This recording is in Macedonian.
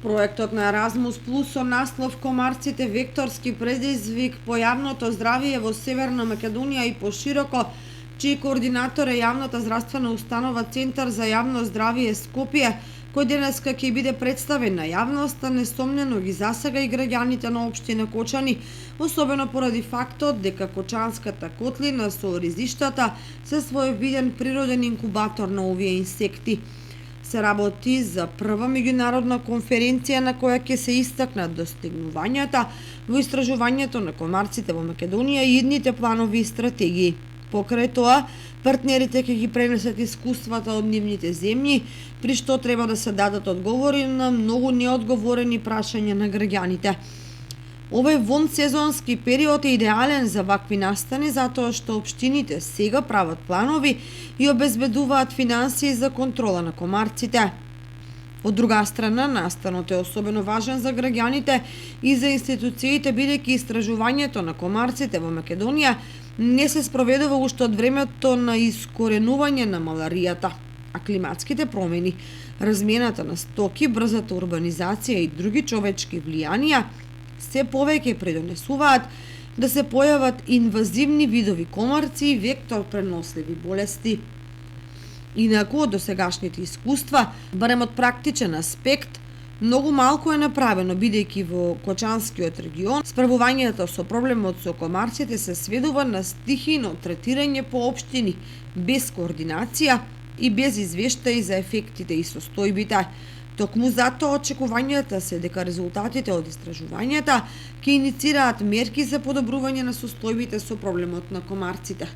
Проектот на Еразмус Плюс со наслов "Комарците векторски предизвик по јавното здравје во Северна Македонија и пошироко", чиј координатор е јавната здравствена установа Центар за јавно здравје Скопје, кој денеска ќе биде представен на јавноста, несомнено ги засага и граѓаните на општина Кочани, особено поради фактот дека Кочанската котлина со ризиштата се своевиден природен инкубатор на овие инсекти. Се работи за прва меѓународна конференција на која ќе се истакнат достигнувањата во истражувањето на комарците во Македонија и идните планови и стратегии. Покрај тоа, партнерите ќе ги пренесат искуствата од нивните земји, при што треба да се дадат одговори на многу неодговорени прашања на граѓаните. Овој вонсезонски период е идеален за вакви настани затоа што општините сега прават планови и обезбедуваат финансии за контрола на комарците. Од друга страна, настанот е особено важен за граѓаните и за институциите, бидејќи истражувањето на комарците во Македонија не се спроведува уште од времето на искоренување на маларијата, а климатските промени, размената на стоки, брзата урбанизација и други човечки влијанија се повеќе придонесуваат да се појават инвазивни видови комарци и вектор преносливи болести. Инаку од досегашните искуства, барем од практичен аспект, многу малку е направено, бидејќи во Кочанскиот регион справувањето со проблемот со комарците се сведува на стихијно третирање по општини, без координација и без извештаи за ефектите и состојбите. Токму затоа очекувањата се дека резултатите од истражувањата ќе иницираат мерки за подобрување на состојбите со проблемот на комарците.